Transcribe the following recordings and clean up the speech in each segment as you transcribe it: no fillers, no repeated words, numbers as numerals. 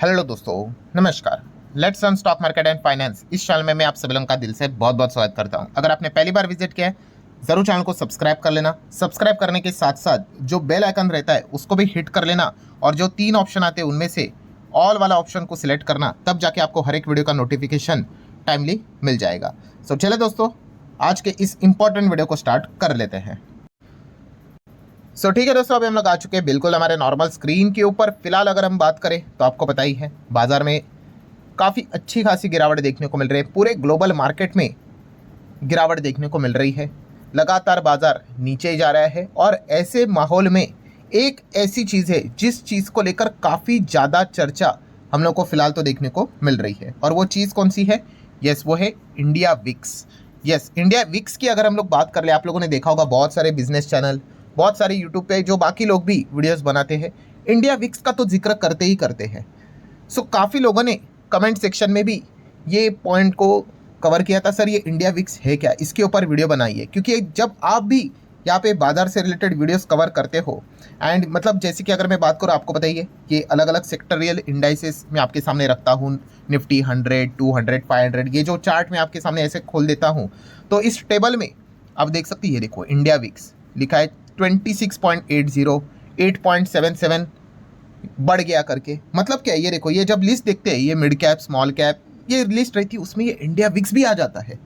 Hello दोस्तों, नमस्कार। Let's run stock market and finance इस चैनल में मैं आप सभी लोगों का दिल से बहुत बहुत स्वागत करता हूं। अगर आपने पहली बार विजिट किया है जरूर चैनल को सब्सक्राइब कर लेना। सब्सक्राइब करने के साथ साथ जो बेल आइकन रहता है उसको भी हिट कर लेना और जो 3 ऑप्शन आते हैं उनमें से ऑल वाला ऑप्शन को सिलेक्ट करना, तब जाके आपको हर एक वीडियो का नोटिफिकेशन टाइमली मिल जाएगा। सो चले दोस्तों, आज के इस इंपॉर्टेंट वीडियो को स्टार्ट कर लेते हैं। ठीक है दोस्तों, अभी हम लोग आ चुके हैं बिल्कुल हमारे नॉर्मल स्क्रीन के ऊपर। फिलहाल अगर हम बात करें तो आपको पता ही है बाजार में काफ़ी अच्छी खासी गिरावट देखने को मिल रही है। पूरे ग्लोबल मार्केट में गिरावट देखने को मिल रही है। लगातार बाजार नीचे जा रहा है और ऐसे माहौल में एक ऐसी चीज़ है जिस चीज़ को लेकर काफ़ी ज़्यादा चर्चा हम लोग को फिलहाल तो देखने को मिल रही है। और वो चीज़ कौन सी है? यस, वो है India VIX. Yes, India VIX की अगर हम लोग बात कर ले, आप लोगों ने देखा होगा बहुत सारे बिजनेस चैनल, बहुत सारे यूट्यूब पे जो बाकी लोग भी वीडियोस बनाते हैं, इंडिया विक्स का तो जिक्र करते ही करते हैं। काफ़ी लोगों ने कमेंट सेक्शन में भी ये पॉइंट को कवर किया था, सर ये इंडिया विक्स है क्या, इसके ऊपर वीडियो बनाइए। क्योंकि जब आप भी यहाँ पे बाजार से रिलेटेड वीडियोस कवर करते हो एंड मतलब जैसे कि अगर मैं बात करूँ, आपको बताइए कि अलग अलग सेक्टरियल इंडाइसेस मैं आपके सामने रखता हूँ, निफ्टी 100, 200, 500, ये जो चार्ट मैं आपके सामने ऐसे खोल देता हूँ, तो इस टेबल में आप देख सकते हैं, ये देखो इंडिया विक्स लिखा है 26.80, 8.77 बढ़ गया करके। मतलब क्या है, ये देखो, ये जब लिस्ट देखते हैं, ये मिड कैप, स्मॉल कैप, ये लिस्ट रहती है, उसमें ये इंडिया विक्स भी आ जाता है।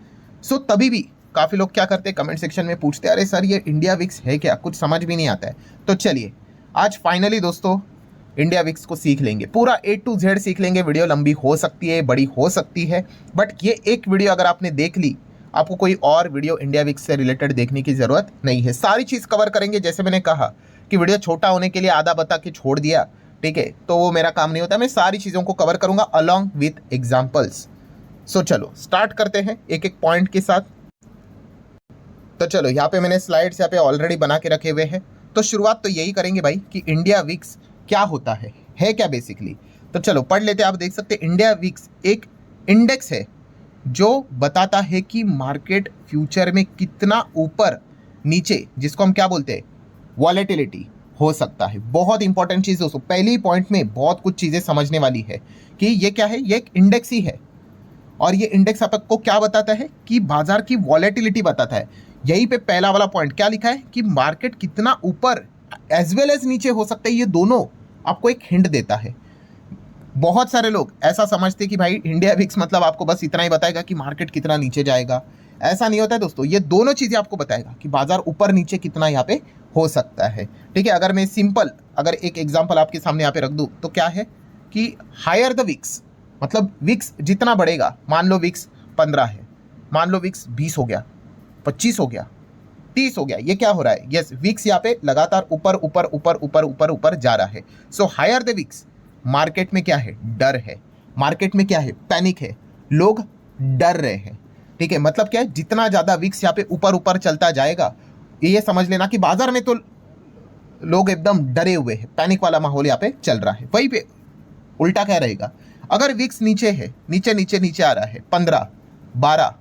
तभी भी काफ़ी लोग क्या करते हैं, कमेंट सेक्शन में पूछते हैं, अरे सर ये इंडिया विक्स है क्या, कुछ समझ भी नहीं आता है। तो चलिए आज फाइनली दोस्तों इंडिया विक्स को सीख लेंगे, पूरा A to Z सीख लेंगे। वीडियो लंबी हो सकती है, बड़ी हो सकती है, बट ये एक वीडियो अगर आपने देख ली, आपको कोई और वीडियो इंडिया विक्स से रिलेटेड देखने की ज़रूरत नहीं है। सारी चीज़ कवर करेंगे। जैसे मैंने कहा कि वीडियो छोटा होने के लिए आधा बता के छोड़ दिया, ठीक है, तो वो मेरा काम नहीं होता। मैं सारी चीज़ों को कवर करूंगा अलॉन्ग विथ एग्जाम्पल्स। चलो स्टार्ट करते हैं एक एक पॉइंट के साथ। तो चलो, यहाँ पे मैंने स्लाइड्स यहाँ पे ऑलरेडी बना के रखे हुए हैं। तो शुरुआत तो यही करेंगे भाई कि इंडिया विक्स क्या होता है क्या बेसिकली। तो चलो पढ़ लेते हैं। आप देख सकते हैं इंडिया विक्स एक इंडेक्स है जो बताता है कि मार्केट फ्यूचर में कितना ऊपर नीचे, जिसको हम क्या बोलते हैं, वॉलेटिलिटी हो सकता है। बहुत इंपॉर्टेंट चीज़ दोस्तों, पहली पॉइंट में बहुत कुछ चीज़ें समझने वाली है कि ये क्या है, ये एक इंडेक्स ही है। और ये इंडेक्स आपको क्या बताता है कि बाजार की वॉलेटिलिटी बताता है। यहीं पे पहला वाला पॉइंट क्या लिखा है कि मार्केट कितना ऊपर एज वेल एज नीचे हो सकता है, ये दोनों आपको एक हिंट देता है। बहुत सारे लोग ऐसा समझते हैं कि भाई इंडिया विक्स मतलब आपको बस इतना ही बताएगा कि मार्केट कितना नीचे जाएगा। ऐसा नहीं होता है दोस्तों, ये दोनों चीज़ें आपको बताएगा कि बाजार ऊपर नीचे कितना यहाँ पे हो सकता है। ठीक है, अगर मैं सिंपल अगर एक एग्जांपल आपके सामने यहाँ पे रख दूँ तो क्या है कि हायर द विक्स, मतलब विक्स जितना बढ़ेगा, मान लो विक्स 15 है, मान लो विक्स 20 हो गया, 25 हो गया, 30 हो गया, ये क्या हो रहा है, यस विक्स यहाँ पे लगातार ऊपर ऊपर ऊपर ऊपर ऊपर ऊपर जा रहा है। हायर द विक्स, मार्केट में क्या है, डर है। मार्केट में क्या है, पैनिक है, लोग डर रहे हैं। ठीक है, मतलब क्या है, जितना ज्यादा विक्स यहाँ पे ऊपर ऊपर चलता जाएगा, ये समझ लेना कि बाजार में तो लोग एकदम डरे हुए हैं, पैनिक वाला माहौल यहाँ पे चल रहा है। वहीं पे उल्टा क्या रहेगा, अगर विक्स नीचे है, नीचे नीचे नीचे आ रहा है 15, 12,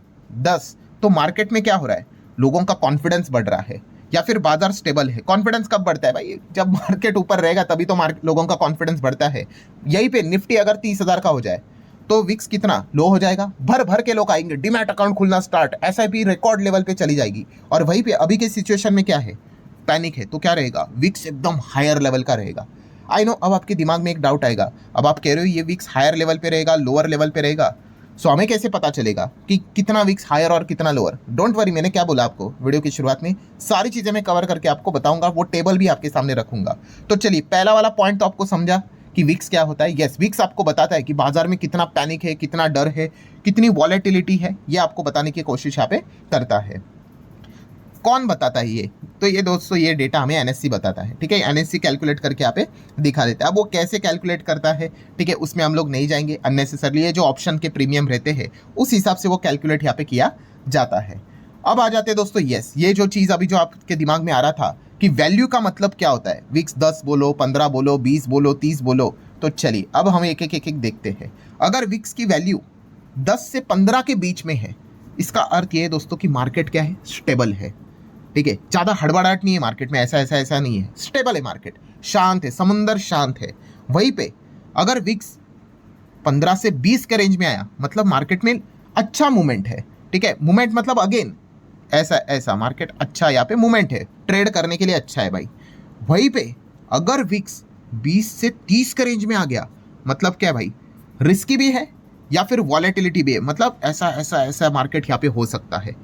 10, तो मार्केट में क्या हो रहा है, लोगों का कॉन्फिडेंस बढ़ रहा है या फिर बाजार स्टेबल है। कॉन्फिडेंस कब बढ़ता है भाई, जब मार्केट ऊपर रहेगा तभी तो लोगों का कॉन्फिडेंस बढ़ता है। यहीं पे निफ्टी अगर 30,000 का हो जाए तो विक्स कितना लो हो जाएगा, भर भर के लोग आएंगे, डीमैट अकाउंट खुलना स्टार्ट, एसआईपी रिकॉर्ड लेवल पे चली जाएगी। और वहीं पे अभी के सिचुएशन में क्या है, पैनिक है, तो क्या रहेगा, विक्स एकदम हायर लेवल का रहेगा। आई नो, अब आपके दिमाग में एक डाउट आएगा, अब आप कह रहे हो ये विक्स हायर लेवल पे रहेगा, लोअर लेवल पे रहेगा, हमें कैसे पता चलेगा कि कितना विक्स हायर और कितना लोअर। डोंट वरी, मैंने क्या बोला आपको वीडियो की शुरुआत में, सारी चीज़ें मैं कवर करके आपको बताऊंगा, वो टेबल भी आपके सामने रखूंगा। तो चलिए, पहला वाला पॉइंट तो आपको समझा कि विक्स क्या होता है। यस, विक्स आपको बताता है कि बाजार में कितना पैनिक है, कितना डर है, कितनी वॉलेटिलिटी है, ये आपको बताने की कोशिश यहाँ पे करता है। कौन बताता है ये, तो ये दोस्तों ये डेटा हमें एनएससी बताता है। ठीक है, एनएससी कैलकुलेट करके यहाँ पे दिखा देता है। अब वो कैसे कैलकुलेट करता है, ठीक है, उसमें हम लोग नहीं जाएंगे अननेसेसरली। ये जो ऑप्शन के प्रीमियम रहते हैं उस हिसाब से वो कैलकुलेट यहाँ पे किया जाता है। अब आ जाते हैं दोस्तों, यस, ये जो चीज़ अभी जो आपके दिमाग में आ रहा था कि वैल्यू का मतलब क्या होता है, विक्स 10 बोलो, 15 बोलो, 20 बोलो, 30 बोलो, तो चलिए अब हम एक एक देखते हैं। अगर विक्स की वैल्यू 10 से 15 के बीच में है, इसका अर्थ ये है दोस्तों कि मार्केट क्या है, स्टेबल है। ठीक है, ज़्यादा हड़बड़ाहट नहीं है मार्केट में, ऐसा नहीं है, स्टेबल है मार्केट, शांत है, समंदर शांत है। वहीं पे अगर विक्स 15 से 20 के रेंज में आया, मतलब मार्केट में अच्छा मूवमेंट है। ठीक है, मूवमेंट मतलब अगेन ऐसा ऐसा मार्केट अच्छा यहाँ पे मूवमेंट है, ट्रेड करने के लिए अच्छा है भाई। वहीं पे अगर विक्स 20 से 30 के रेंज में आ गया, मतलब क्या है भाई, रिस्की भी है या फिर वॉलेटिलिटी भी है, मतलब ऐसा ऐसा ऐसा मार्केट यहाँ पे हो सकता है।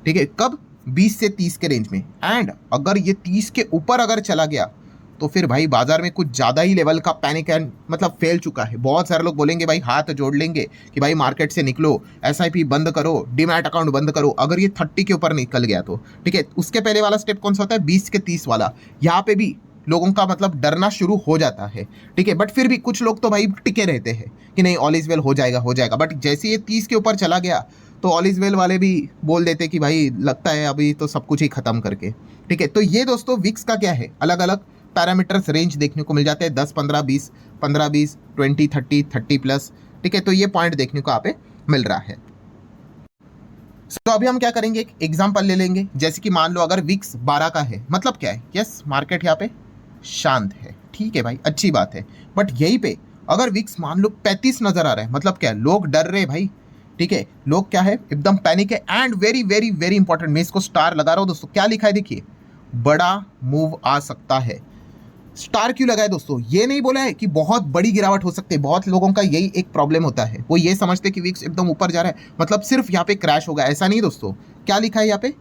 ठीक है, कब, 20 से 30 के रेंज में। एंड अगर ये 30 के ऊपर अगर चला गया तो फिर भाई बाजार में कुछ ज़्यादा ही लेवल का पैनिक एंड मतलब फैल चुका है। बहुत सारे लोग बोलेंगे भाई, हाथ जोड़ लेंगे कि भाई मार्केट से निकलो, एसआईपी बंद करो, डीमैट अकाउंट बंद करो, अगर ये 30 के ऊपर निकल गया तो। ठीक है, उसके पहले वाला स्टेप कौन सा होता है, 20 के 30 वाला। यहाँ पे भी लोगों का मतलब डरना शुरू हो जाता है। ठीक है, बट फिर भी कुछ लोग तो भाई टिके रहते हैं कि नहीं ऑल इज वेल, हो जाएगा हो जाएगा। बट जैसे ये 30 के ऊपर चला गया तो ऑल इज वेल वाले भी बोल देते कि भाई लगता है अभी तो सब कुछ ही खत्म करके। ठीक है, तो ये दोस्तों विक्स का क्या है, अलग अलग पैरामीटर्स रेंज देखने को मिल जाते हैं, 10 15 20 15 20 20 30 30 प्लस। ठीक है, तो ये पॉइंट देखने को यहाँ पे मिल रहा है। तो अभी हम क्या करेंगे, एक एग्जांपल ले लेंगे। जैसे कि मान लो अगर विक्स 12 का है, मतलब क्या है, यस मार्केट यहाँ पे शांत है। ठीक है भाई, अच्छी बात है। बट यहीं पे अगर विक्स मान लो 35 नजर आ रहा है, मतलब क्या है, लोग डर रहे भाई। ठीक है, लोग क्या है, एकदम पैनिक है। And very very very important, मैं इसको स्टार लगा रहा हूँ दोस्तों, क्या लिखा है देखिए, बड़ा मूव आ सकता है। स्टार क्यों लगाए दोस्तों, ये नहीं बोला है कि बहुत बड़ी गिरावट हो सकती है। बहुत लोगों का यही एक प्रॉब्लम होता है, वो ये समझते हैं कि विक्स एकदम ऊपर जा रहा है मतलब सिर्फ यहाँ पे क्रैश होगा, ऐसा नहीं दोस्तों। क्या लिखा है यहाँ पे,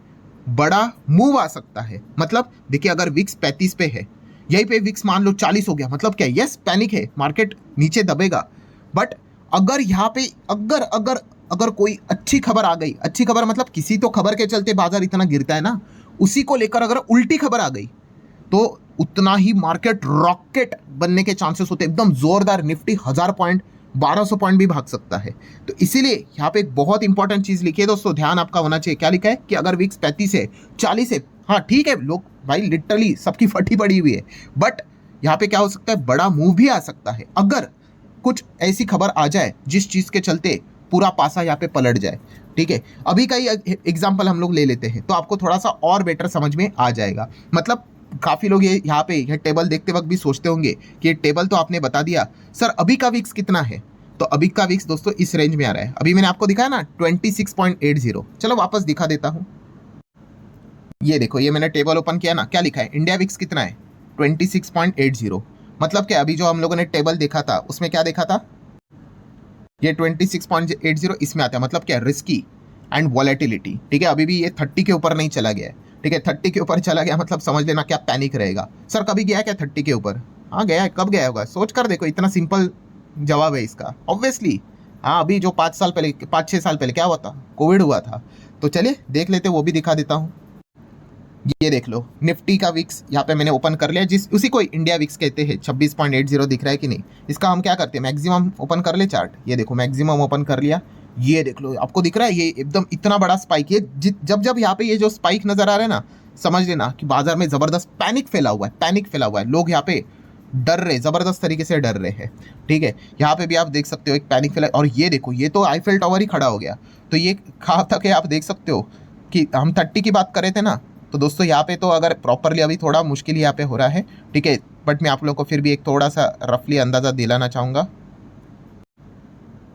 बड़ा मूव आ सकता है। मतलब देखिए अगर विक्स 35 पे है, यहीं पे विक्स मान लो 40 हो गया, मतलब क्या, यस पैनिक है, मार्केट नीचे दबेगा। बट अगर यहाँ पे अगर अगर अगर कोई अच्छी खबर आ गई, अच्छी खबर मतलब किसी तो खबर के चलते बाजार इतना गिरता है ना, उसी को लेकर अगर उल्टी खबर आ गई तो उतना ही मार्केट रॉकेट बनने के चांसेस होते हैं, एकदम जोरदार। निफ्टी 1000 पॉइंट 1200 पॉइंट भी भाग सकता है। तो इसीलिए यहाँ पे एक बहुत इंपॉर्टेंट चीज लिखी है दोस्तों, ध्यान आपका होना चाहिए। क्या लिखा है कि अगर विक्स 35 है, 40 है, हाँ ठीक है, लोग भाई लिटरली सबकी फटी पड़ी हुई है, बट यहाँ पे क्या हो सकता है, बड़ा मूव भी आ सकता है अगर कुछ ऐसी खबर आ जाए जिस चीज के चलते पूरा पासा यहाँ पे पलट जाए। ठीक है, अभी का ही एग्जाम्पल हम लोग ले लेते हैं तो आपको थोड़ा सा और बेटर समझ में आ जाएगा। मतलब काफी लोग ये यहाँ पे ये टेबल देखते वक्त भी सोचते होंगे कि ये टेबल तो आपने बता दिया सर, अभी का विक्स कितना है। तो अभी का विक्स दोस्तों इस रेंज में आ रहा है, अभी मैंने आपको दिखाया ना 26.80। चलो वापस दिखा देता हूं, ये देखो, ये मैंने टेबल ओपन किया ना, क्या लिखा है, इंडिया विक्स कितना है, 26.80। मतलब क्या, अभी जो हम लोगों ने टेबल देखा था उसमें क्या देखा था, ये 26.80 इसमें आता है। मतलब क्या, रिस्की एंड वॉलेटिलिटी। ठीक है, अभी भी ये 30 के ऊपर नहीं चला गया है। ठीक है, 30 के ऊपर चला गया मतलब समझ लेना क्या पैनिक रहेगा। सर कभी गया है क्या 30 के ऊपर, हाँ गया है, कब गया होगा, सोच कर देखो, इतना सिंपल जवाब है इसका, ऑब्वियसली। हाँ, अभी जो 5-6 साल पहले क्या हुआ था, कोविड हुआ था। तो चलिए देख लेते, वो भी दिखा देता हूँ। ये देख लो, निफ्टी का विक्स यहाँ पे मैंने ओपन कर लिया, जिस उसी को इंडिया विक्स कहते हैं। 26.80 दिख रहा है कि नहीं, इसका हम क्या करते हैं, मैक्सिमम ओपन कर ले चार्ट। ये देखो मैक्सिमम ओपन कर लिया, ये देख लो आपको दिख रहा है, ये एकदम इतना बड़ा स्पाइक। ये जब जब यहाँ पे ये जो स्पाइक नजर आ रहा है ना, समझ लेना कि बाजार में जबरदस्त पैनिक फैला हुआ है, पैनिक फैला हुआ है। लोग यहाँ पे डर रहे, जबरदस्त तरीके से डर रहे हैं। ठीक है, यहाँ पे भी आप देख सकते हो एक पैनिक फैला। और ये देखो, ये तो आईफिल टावर ही खड़ा हो गया। तो ये कहाँ तक है आप देख सकते हो कि हम 30 की बात कर रहे थे ना, तो दोस्तों यहाँ पे तो अगर प्रॉपरली अभी थोड़ा मुश्किल यहाँ पे हो रहा है। ठीक है, बट मैं आप लोगों को फिर भी एक थोड़ा सा रफली अंदाजा दिलाना चाहूंगा।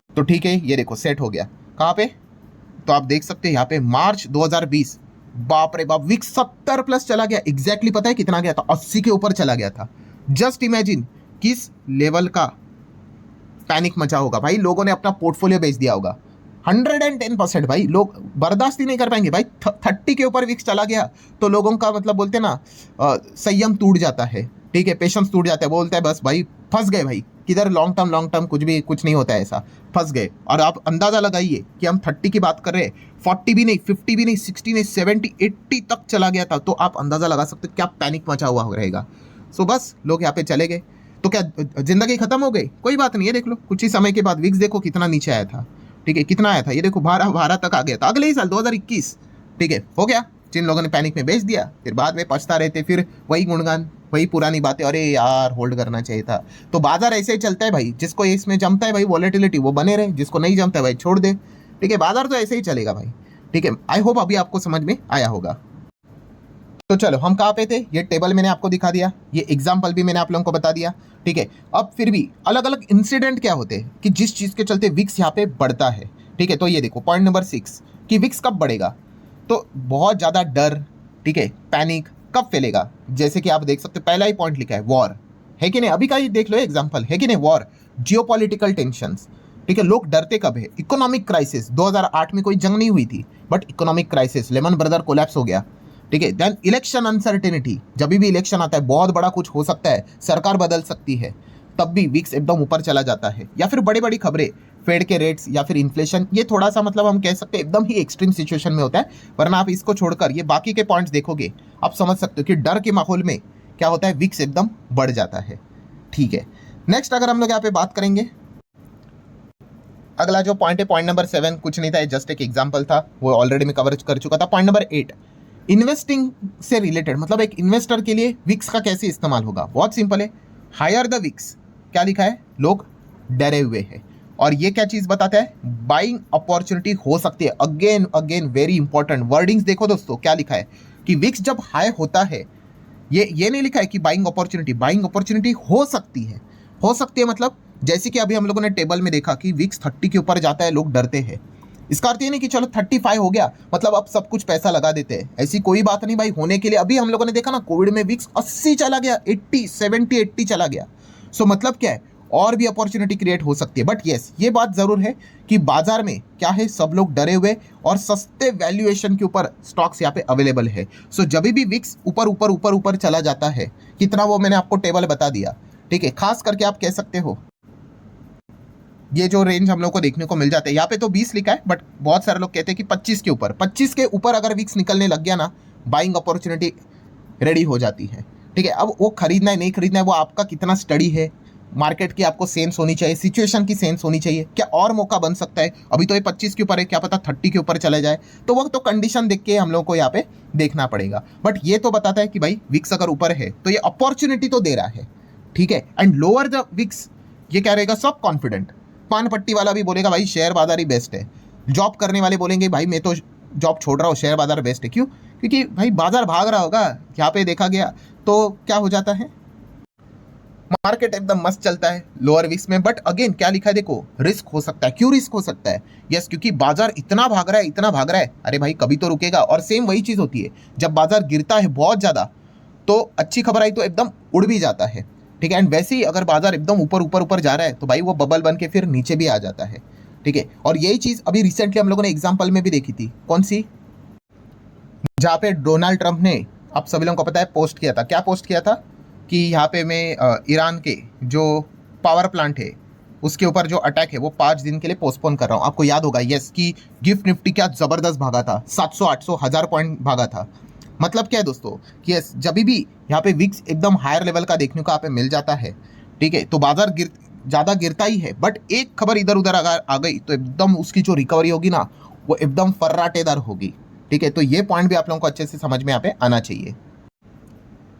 तो ठीक है, ये देखो सेट हो गया कहाँ पे, तो आप देख सकते हैं यहाँ पे मार्च 2020, बाप रे बाप, विक्स 70 प्लस चला गया। एग्जैक्टली पता है कितना गया था, 80 के ऊपर चला गया था। जस्ट इमेजिन किस लेवल का पैनिक मचा होगा भाई, लोगों ने अपना पोर्टफोलियो बेच दिया होगा। 110% भाई, लोग बर्दाश्त ही नहीं कर पाएंगे भाई। 30 के ऊपर विक्स चला गया तो लोगों का मतलब बोलते ना, संयम टूट जाता है। ठीक है, पेशेंस टूट जाता है, बोलता है बस भाई फंस गए भाई, किधर लॉन्ग टर्म कुछ नहीं होता है, ऐसा फंस गए। और आप अंदाजा लगाइए कि हम 30 की बात कर रहे हैं, 40 भी नहीं, 50 भी नहीं, 60 नहीं, 70 80 तक चला गया था। तो आप अंदाजा लगा सकते क्या पैनिक मचा हुआ रहेगा। सो बस लोग यहाँ पे चले गए, तो क्या जिंदगी खत्म हो गई, कोई बात नहीं है। देख लो कुछ ही समय के बाद विक्स देखो कितना नीचे आया था। ठीक है, कितना आया था, ये देखो 12 तक आ गया था अगले ही साल 2021। ठीक है, हो गया, जिन लोगों ने पैनिक में बेच दिया फिर बाद में पछता रहे थे, फिर वही गुणगान, वही पुरानी बातें, अरे यार होल्ड करना चाहिए था। तो बाजार ऐसे ही चलता है भाई, जिसको इसमें जमता है भाई वॉलेटिलिटी वो बने रहे, जिसको नहीं जमता है भाई छोड़ दे। ठीक है, बाजार तो ऐसे ही चलेगा भाई। ठीक है, आई होप अभी आपको समझ में आया होगा। तो चलो हम कहाँ पे थे, ये टेबल मैंने आपको दिखा दिया, ये एग्जाम्पल भी मैंने आप लोगों को बता दिया, ठीक है। अब फिर भी अलग अलग इंसिडेंट क्या होते हैं कि जिस चीज़ के चलते विक्स यहाँ पे बढ़ता है, ठीक है। तो ये देखो पॉइंट नंबर 6 कि विक्स कब बढ़ेगा, तो बहुत ज़्यादा डर, ठीक है, पैनिक कब फैलेगा। जैसे कि आप देख सकते हो पहला ही पॉइंट लिखा है वॉर, है कि नहीं, अभी का ही देख लो एग्जाम्पल, है कि नहीं, वॉर, जियोपॉलिटिकल टेंशंस, ठीक है। लोग डरते कब है, इकोनॉमिक क्राइसिस, 2008 में कोई जंग नहीं हुई थी but economic crisis, lemon brother collapse हो गया, ठीक है। देन इलेक्शन अनसर्टेनिटी, जब भी इलेक्शन आता है बहुत बड़ा कुछ हो सकता है, सरकार बदल सकती है, तब भी विक्स एकदम ऊपर चला जाता है। या फिर बड़ी बड़ी खबरें, फेड के रेट्स या फिर इन्फ्लेशन, ये थोड़ा सा मतलब हम कह सकते हैं एकदम ही एक्सट्रीम सिचुएशन में होता है, वरना आप इसको छोड़कर ये बाकी के पॉइंट्स देखोगे आप समझ सकते हो कि डर के माहौल में क्या होता है, विक्स एकदम बढ़ जाता है, ठीक है। नेक्स्ट अगर हम लोग यहाँ पे बात करेंगे, अगला जो पॉइंट है पॉइंट नंबर 7, कुछ नहीं था, जस्ट एक एग्जांपल था, वो ऑलरेडी मैं कवर कर चुका था। पॉइंट नंबर 8 इन्वेस्टिंग से रिलेटेड, मतलब एक इन्वेस्टर के लिए विक्स का कैसे इस्तेमाल होगा, बहुत सिंपल है, हायर द विक्स, क्या लिखा है, लोग डरे हुए हैं। और ये क्या चीज़ बताता है, बाइंग अपॉर्चुनिटी हो सकती है, again again very important wordings देखो दोस्तों, क्या लिखा है कि विक्स जब हाई होता है, ये नहीं लिखा है कि बाइंग अपॉर्चुनिटी हो सकती है, हो सकती है मतलब जैसे कि अभी हम लोगों ने टेबल में देखा कि विक्स 30 के ऊपर जाता है, लोग डरते हैं। इसका अर्थ ये नहीं कि चलो 35 हो गया मतलब अब सब कुछ पैसा लगा देते हैं, ऐसी कोई बात नहीं भाई। होने के लिए अभी हम लोगों ने देखा ना, कोविड में विक्स 80 चला गया, 80 70 80 चला गया। सो मतलब क्या है, और भी अपॉर्चुनिटी क्रिएट हो सकती है। बट येस, ये बात जरूर है कि बाजार में क्या है, सब लोग डरे हुए और सस्ते वैल्यूएशन के ऊपर स्टॉक्स यहाँ पे अवेलेबल है। सो जब भी विक्स ऊपर ऊपर ऊपर ऊपर चला जाता है, कितना वो मैंने आपको टेबल बता दिया, ठीक है। खास करके आप कह सकते हो ये जो रेंज हम लोग को देखने को मिल जाता है, यहाँ पे तो 20 लिखा है बट बहुत सारे लोग कहते हैं कि 25 के ऊपर, 25 के ऊपर अगर विक्स निकलने लग गया ना, बाइंग अपॉर्चुनिटी रेडी हो जाती है, ठीक है। अब वो खरीदना है नहीं खरीदना है वो आपका कितना स्टडी है, मार्केट की आपको सेंस होनी चाहिए, सिचुएशन की सेंस होनी चाहिए, क्या और मौका बन सकता है। अभी तो ये 25 के ऊपर है, क्या पता 30 के ऊपर चले जाए, तो वो तो कंडीशन देख के हम लोग को यहाँ पे देखना पड़ेगा। बट ये तो बताता है कि भाई विक्स अगर ऊपर है तो ये अपॉर्चुनिटी तो दे रहा है, ठीक है। एंड लोअर द विक्स, ये क्या रहेगा, सब कॉन्फिडेंट। पान पट्टी वाला भी बोलेगा भाई शेयर बाजार ही बेस्ट है, जॉब करने वाले बोलेंगे भाई मैं तो जॉब छोड़ रहा हूँ, शेयर बाजार बेस्ट है। क्यों, क्योंकि भाई बाजार भाग रहा होगा, यहाँ पे देखा गया तो क्या हो जाता है, मार्केट एकदम मस्त चलता है लोअर विक्स में। बट अगेन क्या लिखा है देखो, रिस्क हो सकता है। क्यों रिस्क हो सकता है, यस क्योंकि बाजार इतना भाग रहा है, इतना भाग रहा है, अरे भाई कभी तो रुकेगा। और सेम वही चीज़ होती है, जब बाजार गिरता है बहुत ज़्यादा तो अच्छी खबर आई तो एकदम उड़ भी जाता है, ठीक है। एंड वैसे ही अगर बाजार एकदम ऊपर ऊपर ऊपर जा रहा है तो भाई वो बबल बन के फिर नीचे भी आ जाता है, ठीक है। और यही चीज़ अभी रिसेंटली हम लोगों ने एग्जाम्पल में भी देखी थी, कौन सी, जहाँ पे डोनाल्ड ट्रंप ने, आप सभी लोगों को पता है, पोस्ट किया था, क्या पोस्ट किया था कि यहाँ पे मैं ईरान के जो पावर प्लांट है उसके ऊपर जो अटैक है वो 5 दिन के लिए पोस्टपोन कर रहा हूँ। आपको याद होगा यस कि गिफ्ट निफ्टी क्या ज़बरदस्त भागा था, 700 800 1000 पॉइंट भागा था। मतलब क्या है दोस्तों कि यस जब भी यहाँ पे विक्स एकदम हायर लेवल का देखने को यहाँ पे मिल जाता है, ठीक है, तो बाजार ज़्यादा गिरता ही है। बट एक खबर इधर उधर अगर आ गई तो एकदम उसकी जो रिकवरी होगी ना वो एकदम फर्राटेदार होगी, ठीक है। तो ये पॉइंट भी आप लोगों को अच्छे से समझ में यहाँ पे आना चाहिए।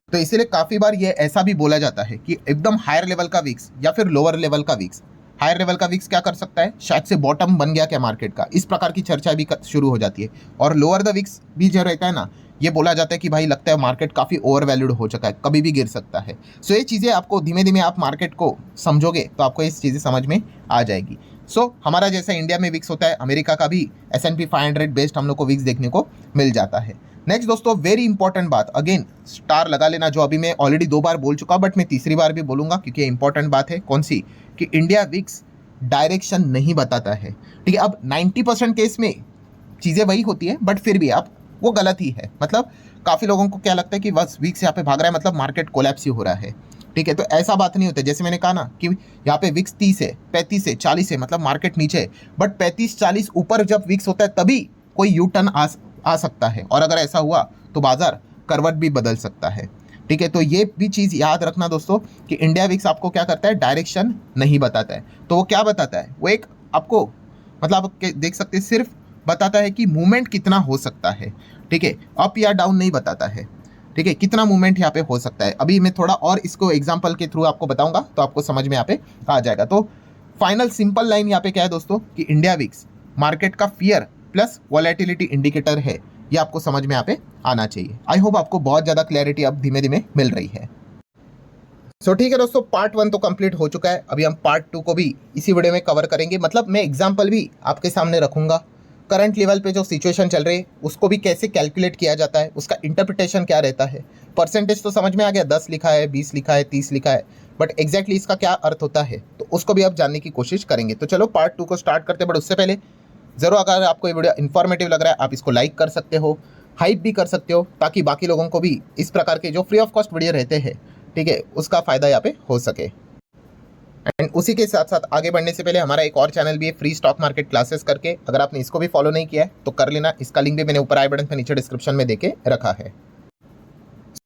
तो इसीलिए काफ़ी बार ये ऐसा भी बोला जाता है कि एकदम हायर लेवल का विक्स या फिर लोअर लेवल का विक्स, हायर लेवल का विक्स क्या कर सकता है, शायद से बॉटम बन गया क्या मार्केट का, इस प्रकार की चर्चा भी शुरू हो जाती है। और लोअर द विक्स भी जो रहता है ना, ये बोला जाता है कि भाई लगता है मार्केट काफ़ी ओवर वैल्यूड हो चुका है, कभी भी गिर सकता है। सो ये चीज़ें आपको धीमे धीमे आप मार्केट को समझोगे तो आपको ये चीज़ें समझ में आ जाएगी। सो हमारा जैसा इंडिया में विक्स होता है, अमेरिका का भी S&P 500 बेस्ड हम लोग को विक्स देखने को मिल जाता है। नेक्स्ट दोस्तों वेरी इंपॉर्टेंट बात, अगेन स्टार लगा लेना, जो अभी मैं ऑलरेडी 2 बार बोल चुका बट मैं तीसरी बार भी बोलूंगा क्योंकि ये इंपॉर्टेंट बात है। कौन सी, कि इंडिया विक्स डायरेक्शन नहीं बताता है, ठीक है। अब 90% केस में चीज़ें वही होती है बट फिर भी आप वो गलत ही है। मतलब काफ़ी लोगों को क्या लगता है कि बस विक्स यहाँ पे भाग रहा है मतलब मार्केट कोलैप्स ही हो रहा है, ठीक है। तो ऐसा बात नहीं होता, जैसे मैंने कहा ना कि यहाँ पे विक्स 30 है, 35 है, 40 है, मतलब मार्केट नीचे है। बट 35-40 ऊपर जब विक्स होता है तभी कोई यू टर्न आ सकता है, और अगर ऐसा हुआ तो बाजार करवट भी बदल सकता है, ठीक है। तो ये भी चीज़ याद रखना दोस्तों कि इंडिया विक्स आपको क्या करता है, डायरेक्शन नहीं बताता है। तो वो क्या बताता है, वो एक आपको मतलब आप देख सकते हैं सिर्फ बताता है कि मूवमेंट कितना हो सकता है, ठीक है, अप या डाउन नहीं बताता है, ठीक है, कितना मूवमेंट यहाँ पे हो सकता है। अभी मैं थोड़ा और इसको एग्जाम्पल के थ्रू आपको बताऊंगा तो आपको समझ में यहाँ पे आ जाएगा। तो फाइनल सिंपल लाइन यहाँ पे क्या है दोस्तों कि इंडिया विक्स मार्केट का फियर प्लस वॉलेटिलिटी इंडिकेटर है, ये आपको समझ में यहाँ पे आना चाहिए। आई होप आपको बहुत ज़्यादा क्लैरिटी अब धीमे धीमे मिल रही है। सो ठीक है दोस्तों, पार्ट 1 तो कंप्लीट हो चुका है। अभी हम पार्ट 2 को भी इसी वीडियो में कवर करेंगे। मतलब मैं एग्जाम्पल भी आपके सामने रखूंगा। करंट लेवल पे जो सिचुएशन चल रही है उसको भी कैसे कैलकुलेट किया जाता है, उसका इंटरप्रिटेशन क्या रहता है। परसेंटेज तो समझ में आ गया, 10 लिखा है, 20 लिखा है, 30 लिखा है, बट एग्जैक्टली इसका क्या अर्थ होता है तो उसको भी आप जानने की कोशिश करेंगे। तो चलो पार्ट 2 को स्टार्ट करते हैं। बट उससे पहले ज़रूर अगर आपको ये वीडियो इन्फॉर्मेटिव लग रहा है आप इसको लाइक कर सकते हो, हाइप भी कर सकते हो, ताकि बाकी लोगों को भी इस प्रकार के जो फ्री ऑफ कॉस्ट वीडियो रहते हैं, ठीक है, उसका फ़ायदा यहाँ पे हो सके। एंड उसी के साथ साथ आगे बढ़ने से पहले हमारा एक और चैनल भी है, फ्री स्टॉक मार्केट क्लासेस करके। अगर आपने इसको भी फॉलो नहीं किया है तो कर लेना। इसका लिंक भी मैंने ऊपर आई बटन पे नीचे डिस्क्रिप्शन में देके रखा है।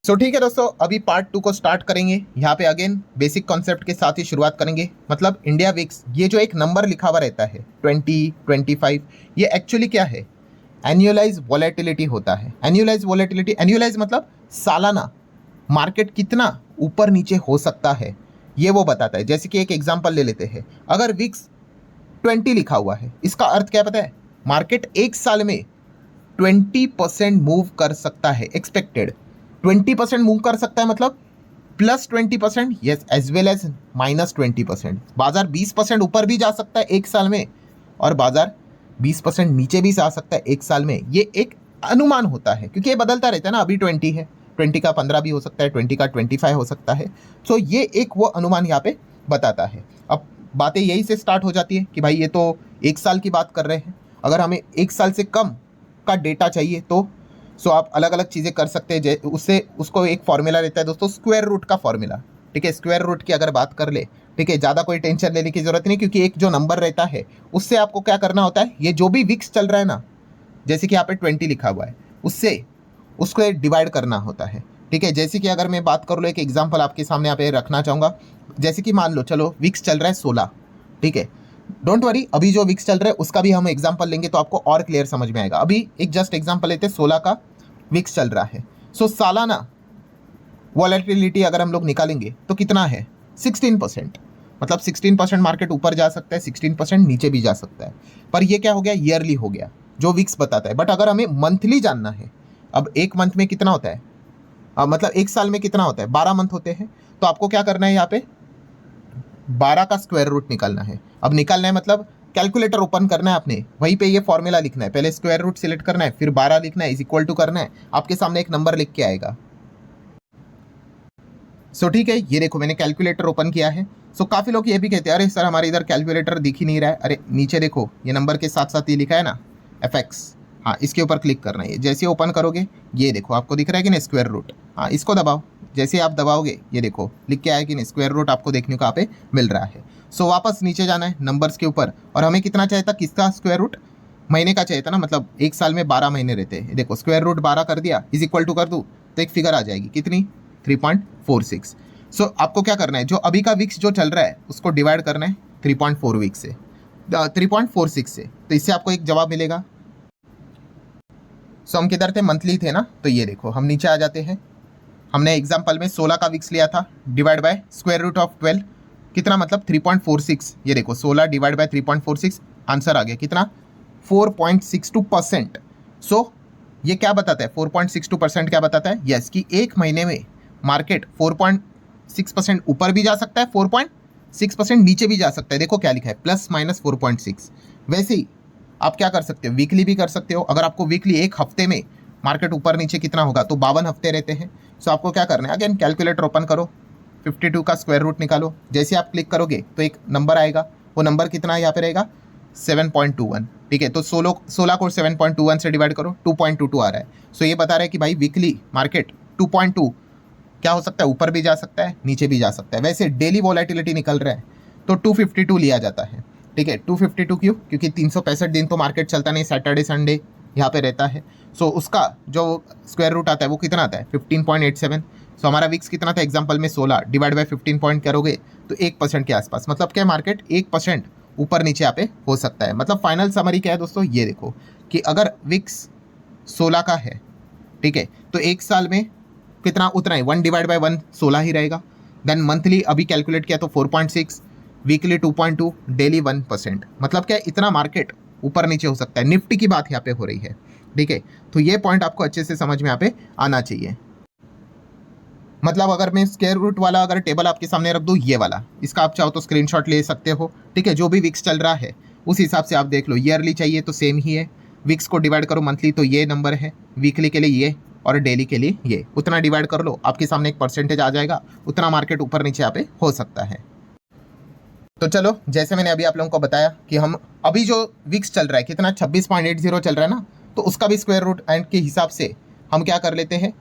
सो ठीक है दोस्तों, अभी पार्ट 2 को स्टार्ट करेंगे। यहाँ पे अगेन बेसिक कॉन्सेप्ट के साथ ही शुरुआत करेंगे। मतलब इंडिया विक्स, ये जो एक नंबर लिखा हुआ रहता है 20, 25, ये एक्चुअली क्या है? एनुअलाइज वॉलेटिलिटी होता है। एनुअलाइज वॉलेटिलिटी, एनुअलाइज मतलब सालाना मार्केट कितना ऊपर नीचे हो सकता है, ये वो बताता है। जैसे कि एक एग्जांपल ले लेते हैं, अगर विक्स 20 लिखा हुआ है, इसका अर्थ क्या पता है? मार्केट एक साल में 20% मूव कर सकता है। एक्सपेक्टेड 20% मूव कर सकता है, मतलब +20%, यस, एज वेल एज -20%। बाजार 20% ऊपर भी जा सकता है एक साल में, और बाजार 20% नीचे भी जा सकता है एक साल में। ये एक अनुमान होता है, क्योंकि ये बदलता रहता है ना। अभी 20 है, 20 का 15 भी हो सकता है, 20 का 25 हो सकता है। सो ये एक वो अनुमान यहाँ पे बताता है। अब बातें यही से स्टार्ट हो जाती है कि भाई ये तो एक साल की बात कर रहे हैं, अगर हमें एक साल से कम का डेटा चाहिए तो सो आप अलग अलग चीज़ें कर सकते हैं। उससे उसको एक फॉर्मूला रहता है दोस्तों, स्क्वायर रूट का फॉर्मूला। ठीक है, स्क्वायर रूट की अगर बात कर ले, ठीक है, ज़्यादा कोई टेंशन लेने की जरूरत नहीं, क्योंकि एक जो नंबर रहता है उससे आपको क्या करना होता है, ये जो भी विक्स चल रहा है ना, जैसे कि यहाँ पे 20 लिखा हुआ है, उससे उसको डिवाइड करना होता है। ठीक है, जैसे कि अगर मैं बात कर लो, एक एग्जांपल आपके सामने यहाँ पे रखना चाहूँगा। जैसे कि मान लो, चलो विक्स चल रहा है 16, ठीक है, डोंट वरी, अभी जो विक्स चल रहा है उसका भी हम एग्जांपल लेंगे तो आपको और क्लियर समझ में आएगा। अभी एक जस्ट एग्जांपल लेते हैं, 16 का विक्स चल रहा है। सो सालाना वॉलेटिलिटी अगर हम लोग निकालेंगे तो कितना है? 16%। मतलब 16% मार्केट ऊपर जा सकता है, 16% नीचे भी जा सकता है। पर ये क्या हो गया? ईयरली हो गया, जो विक्स बताता है। बट अगर हमें मंथली जानना है, अब एक मंथ में कितना होता है, मतलब एक साल में कितना होता है? 12 मंथ होते हैं। तो आपको क्या करना है, यहाँ पे 12 का स्क्वायर रूट निकालना है। अब निकालना है मतलब कैलकुलेटर ओपन करना है आपने, वहीं पे ये फॉर्मूला लिखना है। पहले स्क्वायर रूट सिलेक्ट करना है, फिर 12 लिखना है, इज इक्वल टू करना है, आपके सामने एक नंबर लिख के आएगा। सो ठीक है, ये देखो मैंने कैलकुलेटर ओपन किया है। सो काफ़ी लोग ये भी कहते हैं, अरे सर हमारे इधर कैलकुलेटर दिख ही नहीं रहा है। अरे नीचे देखो, ये नंबर के साथ साथ ये लिखा है ना, FX, हाँ, इसके ऊपर क्लिक करना है। जैसे ओपन करोगे ये देखो आपको दिख रहा है कि नहीं, स्क्वायर रूट, हाँ, इसको दबाओ। जैसे आप दबाओगे ये देखो लिख के आया कि नहीं, स्क्वायर रूट आपको देखने को यहाँ पे मिल रहा है। सो वापस नीचे जाना है नंबर्स के ऊपर, और हमें कितना चाहिए था, किसका स्क्वायर रूट? महीने का चाहिए था ना, मतलब एक साल में 12 महीने रहते हैं। देखो स्क्वायर रूट 12 कर दिया, इज इक्वल टू कर दूँ तो एक फिगर आ जाएगी, कितनी? 3.46। सो आपको क्या करना है, जो अभी का विक्स जो चल रहा है उसको डिवाइड करना है 3.4 वीक से, 3.46 से, तो इससे आपको एक जवाब मिलेगा। सो हम किधर थे? मंथली थे ना, तो ये देखो हम नीचे आ जाते हैं। हमने एग्जांपल में 16 का विक्स लिया था, divide by square root of 12, कितना? मतलब 3.46। ये देखो 16 डिवाइड बाय 3.46, आंसर आ गया कितना? 4.62%। सो ये क्या बताता है? 4.62% क्या बताता है? यस, कि एक महीने में मार्केट 4.6% ऊपर भी जा सकता है, 4.6% नीचे भी जा सकता है। देखो क्या लिखा है, +-4.6। वैसे ही आप क्या कर सकते हो, वीकली भी कर सकते हो। अगर आपको वीकली एक हफ्ते में मार्केट ऊपर नीचे कितना होगा, तो 52 हफ्ते रहते हैं। सो आपको क्या करना है, अगेन कैलकुलेटर ओपन करो, 52 का स्क्वायर रूट निकालो। जैसे आप क्लिक करोगे तो एक नंबर आएगा, वो नंबर कितना यहाँ पे रहेगा? 7.21। ठीक है, तो 16 को 7.21 से डिवाइड करो, 2.22 आ रहा है। सो ये बता रहा है कि भाई वीकली मार्केट 2.2 क्या हो सकता है, ऊपर भी जा सकता है, नीचे भी जा सकता है। वैसे डेली वॉलेटिलिटी निकल रहा है तो 252 लिया जाता है। ठीक है, 252 क्यों? क्योंकि 365 दिन तो मार्केट चलता नहीं, सैटरडे संडे यहाँ पे रहता है। सो उसका जो स्क्वायर रूट आता है वो कितना आता है? 15.87। सो हमारा विक्स कितना था एग्जाम्पल में? 16 डिवाइड बाई 15 पॉइंट करोगे तो 1% के आसपास। मतलब क्या, मार्केट 1% ऊपर नीचे यहाँ पे हो सकता है। मतलब फाइनल समरी क्या है दोस्तों, ये देखो कि अगर विक्स 16 का है, ठीक है, तो एक साल में कितना? उतना ही, 1 डिवाइड बाई 1 16 ही रहेगा। देन मंथली अभी कैलकुलेट किया तो 4.6, वीकली 2.2, डेली 1%। मतलब क्या, इतना मार्केट ऊपर नीचे हो सकता है। निफ्टी की बात यहाँ पे हो रही है। ठीक है। तो ये पॉइंट आपको अच्छे से समझ में यहाँ पे आना चाहिए। मतलब अगर मैं स्क्वायर रूट वाला अगर टेबल आपके सामने रख दूँ, ये वाला, इसका आप चाहो तो स्क्रीनशॉट ले सकते हो, ठीक है। जो भी विक्स चल रहा है उस हिसाब से आप देख लो। ईयरली चाहिए तो सेम ही है, विक्स को डिवाइड करो मंथली तो ये नंबर है, वीकली के लिए ये और डेली के लिए ये, उतना डिवाइड कर लो, आपके सामने एक परसेंटेज आ जाएगा। उतना मार्केट ऊपर नीचे यहाँ पे हो सकता है। तो चलो, जैसे मैंने अभी आप लोगों को बताया कि हम अभी जो विक्स चल रहा है कितना 26.80 चल रहा है ना, तो उसका भी स्क्वायर रूट एंड के हिसाब से हम क्या कर लेते हैं,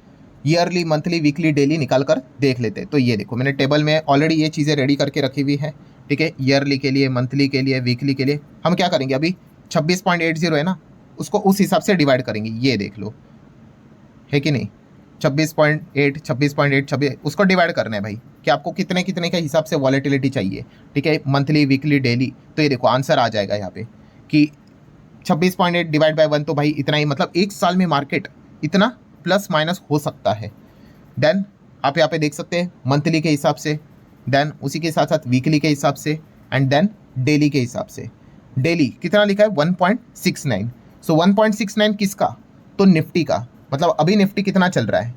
ईयरली, मंथली, वीकली, डेली निकाल कर देख लेते हैं। तो ये देखो मैंने टेबल में ऑलरेडी ये चीज़ें रेडी करके रखी हुई है, ठीक है। ईयरली के लिए, मंथली के लिए, वीकली के लिए हम क्या करेंगे, अभी 26.80 है ना, उसको उस हिसाब से डिवाइड करेंगे। ये देख लो, है कि नहीं, 26.8, 26.8, उसको डिवाइड करना है भाई कि आपको कितने कितने के हिसाब से वॉलेटिलिटी चाहिए, ठीक है, मंथली, वीकली, डेली। तो ये देखो आंसर आ जाएगा यहाँ पे कि 26.8 डिवाइड बाय 1, तो भाई इतना ही, मतलब एक साल में मार्केट इतना प्लस माइनस हो सकता है। देन आप यहाँ पे देख सकते हैं मंथली के हिसाब से, देन उसी के साथ साथ वीकली के हिसाब से, एंड देन डेली के हिसाब से। डेली कितना लिखा है 1.69। सो 1.69 किसका, तो निफ्टी का। मतलब अभी निफ्टी कितना चल रहा है,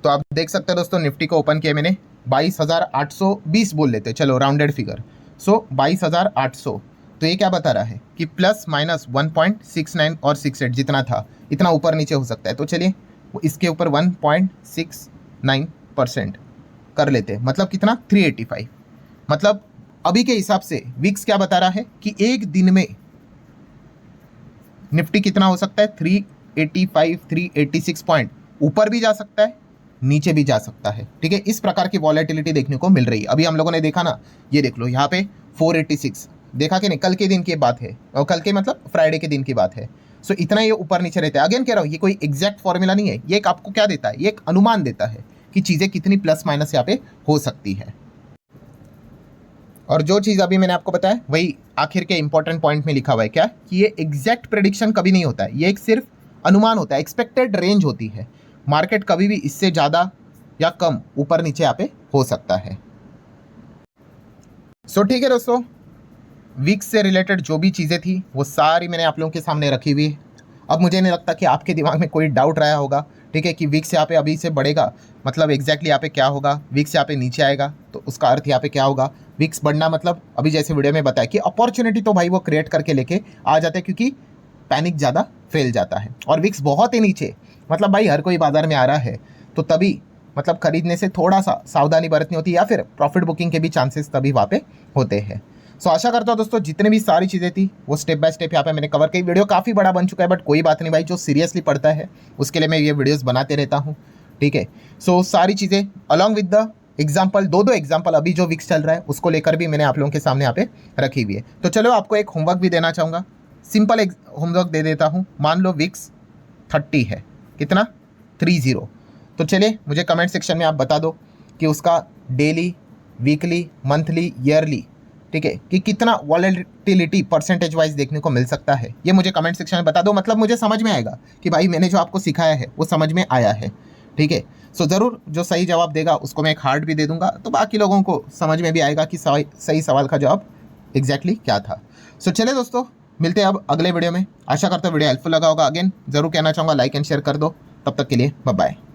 तो आप देख सकते हैं दोस्तों, निफ्टी को ओपन किया मैंने 22,820 बोल लेते, चलो राउंडेड फिगर। सो 22,800, तो ये क्या बता रहा है कि प्लस माइनस 1.69 और 68 जितना था इतना ऊपर नीचे हो सकता है। तो चलिए इसके ऊपर 1.69% कर लेते हैं, मतलब कितना 385। मतलब अभी के हिसाब से विक्स क्या बता रहा है कि एक दिन में निफ्टी कितना हो सकता है, 385, 386 पॉइंट ऊपर भी जा सकता है, नीचे भी जा सकता है, ठीक है। इस प्रकार की वॉलेटिलिटी देखने को मिल रही है। अभी हम लोगों ने देखा ना, ये देख लो यहाँ पे 486 देखा कि नहीं, कल के दिन की बात है, और कल के मतलब फ्राइडे के दिन की बात है। सो इतना ये ऊपर नीचे रहता है। अगेन कह रहा हूँ, ये कोई एग्जैक्ट फॉर्मूला नहीं है, ये एक आपको क्या देता है, ये एक अनुमान देता है कि चीज़ें कितनी प्लस माइनस यहाँ पे हो सकती है। और जो चीज़ अभी मैंने आपको बताया वही आखिर के इंपॉर्टेंट पॉइंट में लिखा हुआ है, क्या कि ये एग्जैक्ट प्रेडिक्शन कभी नहीं होता है, ये एक सिर्फ अनुमान होता है, एक्सपेक्टेड रेंज होती है। मार्केट कभी भी इससे ज़्यादा या कम ऊपर नीचे यहाँ पे हो सकता है। सो ठीक है दोस्तों, विक्स से रिलेटेड जो भी चीज़ें थी वो सारी मैंने आप लोगों के सामने रखी हुई है। अब मुझे नहीं लगता कि आपके दिमाग में कोई डाउट रहा होगा, ठीक है, कि विक्स यहाँ पे अभी से बढ़ेगा, मतलब एग्जैक्टली यहाँ पे क्या होगा, विक्स यहाँ पे नीचे आएगा तो उसका अर्थ यहाँ पे क्या होगा। विक्स बढ़ना मतलब अभी जैसे वीडियो में बताया कि अपॉर्चुनिटी तो भाई वो क्रिएट करके लेके आ जाते हैं, क्योंकि पैनिक ज़्यादा फैल जाता है। और विक्स बहुत ही नीचे, मतलब भाई हर कोई बाजार में आ रहा है तो तभी मतलब खरीदने से थोड़ा सा सावधानी बरतनी होती है, या फिर प्रॉफिट बुकिंग के भी चांसेस तभी वहाँ पे होते हैं। सो आशा करता हूँ दोस्तों जितने भी सारी चीज़ें थी वो स्टेप बाय स्टेप यहाँ पे मैंने कवर की। वीडियो काफ़ी बड़ा बन चुका है, बट कोई बात नहीं भाई, जो सीरियसली पढ़ता है उसके लिए मैं ये वीडियोस बनाते रहता हूँ, ठीक है। सो सारी चीज़ें अलॉन्ग विद द एग्जाम्पल, दो एग्जाम्पल अभी जो विक्स चल रहा है उसको लेकर भी मैंने आप लोगों के सामने यहाँ पे रखी हुई है। तो चलो आपको एक होमवर्क भी देना चाहूँगा, सिंपल होमवर्क दे देता हूँ। मान लो विक्स 30 है, कितना 30। तो चलिए मुझे कमेंट सेक्शन में आप बता दो कि उसका डेली, वीकली, मंथली, ईयरली, ठीक है, कि कितना वॉलेटिलिटी परसेंटेज वाइज देखने को मिल सकता है, ये मुझे कमेंट सेक्शन में बता दो। मतलब मुझे समझ में आएगा कि भाई मैंने जो आपको सिखाया है वो समझ में आया है, ठीक है। सो ज़रूर जो सही जवाब देगा उसको मैं एक हार्ट भी दे दूंगा, तो बाकी लोगों को समझ में भी आएगा कि सही सवाल का जवाब एग्जैक्टली क्या था। सो चले दोस्तों, मिलते हैं अब अगले वीडियो में। आशा करता हूँ वीडियो हेल्पफुल लगा होगा। अगेन जरूर कहना चाहूँगा लाइक एंड शेयर कर दो। तब तक के लिए बाय बाय।